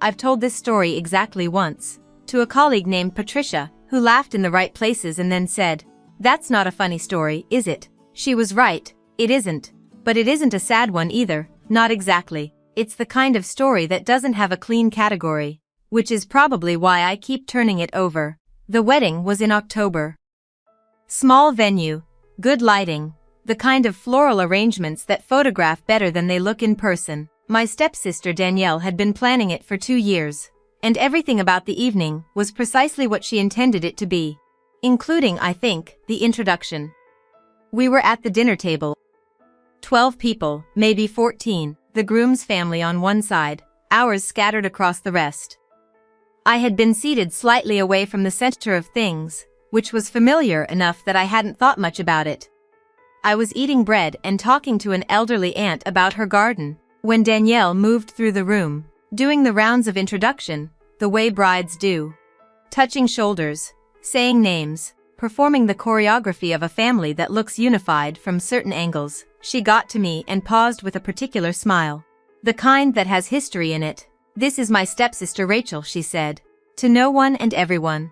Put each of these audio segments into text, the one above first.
I've told this story exactly once. To a colleague named Patricia, who laughed in the right places and then said, "That's not a funny story, is it?" She was right, it isn't. But it isn't a sad one either, not exactly. It's the kind of story that doesn't have a clean category. Which is probably why I keep turning it over. The wedding was in October. Small venue, good lighting, the kind of floral arrangements that photograph better than they look in person. My stepsister Danielle had been planning it for 2 years, and everything about the evening was precisely what she intended it to be. Including, I think, the introduction. We were at the dinner table. 12 people, maybe 14, the groom's family on one side, ours scattered across the rest. I had been seated slightly away from the center of things, which was familiar enough that I hadn't thought much about it. I was eating bread and talking to an elderly aunt about her garden, when Danielle moved through the room, doing the rounds of introduction, the way brides do. Touching shoulders, saying names, performing the choreography of a family that looks unified from certain angles. She got to me and paused with a particular smile. The kind that has history in it. "This is my stepsister Rachel," she said. "To no one and everyone.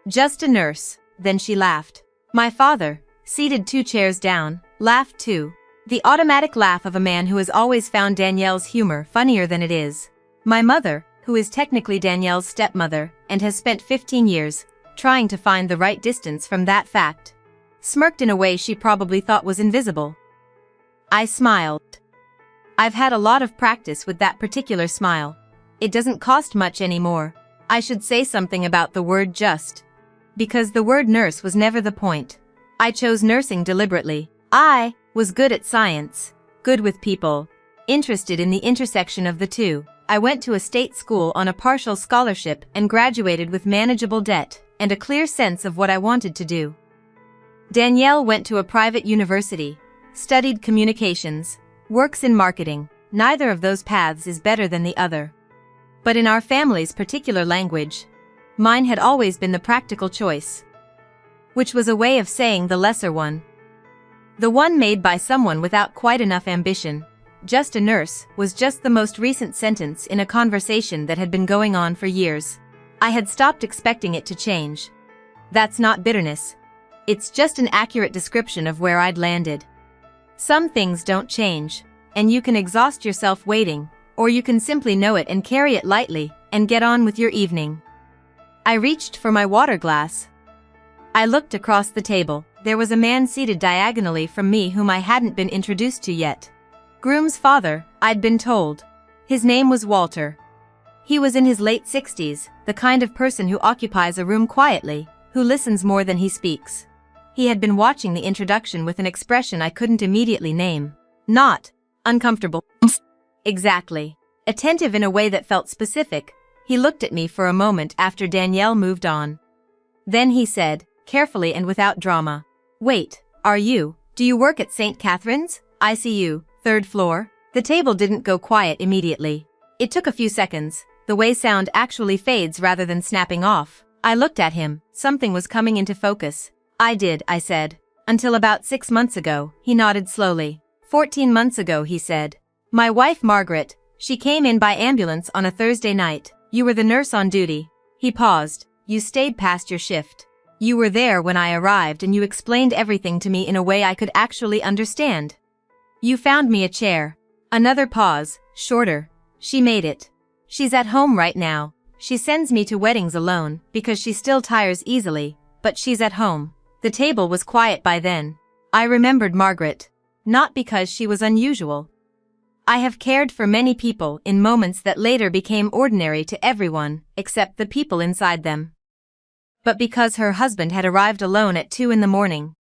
Just a nurse." Then she laughed. My father, seated 2 chairs down, laughed too. The automatic laugh of a man who has always found Danielle's humor funnier than it is. My mother, who is technically Danielle's stepmother, and has spent 15 years, trying to find the right distance from that fact, smirked in a way she probably thought was invisible. I smiled. I've had a lot of practice with that particular smile. It doesn't cost much anymore. I should say something about the word just. Because the word nurse was never the point. I chose nursing deliberately. I was good at science, good with people, interested in the intersection of the two. I went to a state school on a partial scholarship and graduated with manageable debt and a clear sense of what I wanted to do. Danielle went to a private university, studied communications, works in marketing. Neither of those paths is better than the other. But in our family's particular language, mine had always been the practical choice. Which was a way of saying the lesser one. The one made by someone without quite enough ambition. Just a nurse was just the most recent sentence in a conversation that had been going on for years. I had stopped expecting it to change. That's not bitterness. It's just an accurate description of where I'd landed. Some things don't change, and you can exhaust yourself waiting, or you can simply know it and carry it lightly, and get on with your evening. I reached for my water glass. I looked across the table. There was a man seated diagonally from me whom I hadn't been introduced to yet. Groom's father, I'd been told. His name was Walter. He was in his late 60s, the kind of person who occupies a room quietly, who listens more than he speaks. He had been watching the introduction with an expression I couldn't immediately name. Not uncomfortable. Exactly. Attentive in a way that felt specific. He looked at me for a moment after Danielle moved on. Then he said, carefully and without drama, "Wait, do you work at St. Catherine's? ICU, 3rd floor?" The table didn't go quiet immediately. It took a few seconds, the way sound actually fades rather than snapping off. I looked at him, something was coming into focus. "I did," I said. "Until about 6 months ago," he nodded slowly. 14 months ago," he said. "My wife Margaret, she came in by ambulance on a Thursday night. You were the nurse on duty." He paused. "You stayed past your shift. You were there when I arrived and you explained everything to me in a way I could actually understand. You found me a chair." Another pause, shorter. "She made it. She's at home right now. She sends me to weddings alone because she still tires easily, but she's at home." The table was quiet by then. I remembered Margaret. Not because she was unusual. I have cared for many people in moments that later became ordinary to everyone except the people inside them. But because her husband had arrived alone at 2 in the morning,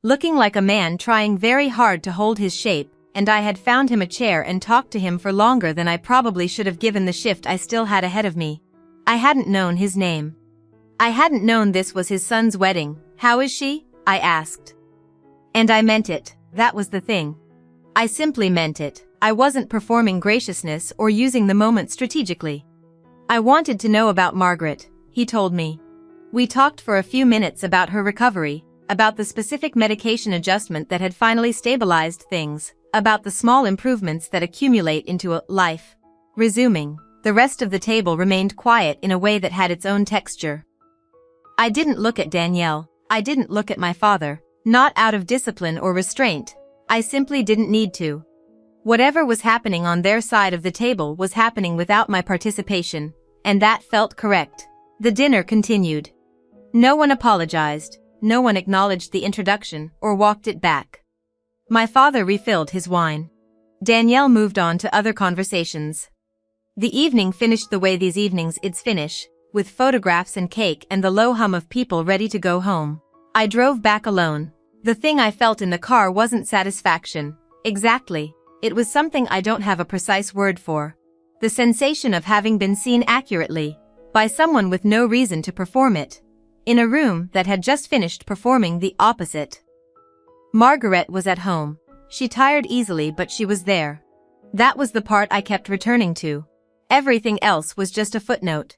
looking like a man trying very hard to hold his shape, and I had found him a chair and talked to him for longer than I probably should have given the shift I still had ahead of me. I hadn't known his name. I hadn't known this was his son's wedding. "How is she?" I asked. And I meant it. That was the thing. I simply meant it. I wasn't performing graciousness or using the moment strategically. I wanted to know about Margaret, he told me. We talked for a few minutes about her recovery, about the specific medication adjustment that had finally stabilized things, about the small improvements that accumulate into a life. Resuming. The rest of the table remained quiet in a way that had its own texture. I didn't look at Danielle. I didn't look at my father. Not out of discipline or restraint. I simply didn't need to. Whatever was happening on their side of the table was happening without my participation, and that felt correct. The dinner continued. No one apologized. No one acknowledged the introduction or walked it back. My father refilled his wine. Danielle moved on to other conversations. The evening finished the way these evenings finish, with photographs and cake and the low hum of people ready to go home. I drove back alone. The thing I felt in the car wasn't satisfaction. Exactly. It was something I don't have a precise word for. The sensation of having been seen accurately, by someone with no reason to perform it, in a room that had just finished performing the opposite. Margaret was at home. She tired easily, but she was there. That was the part I kept returning to. Everything else was just a footnote.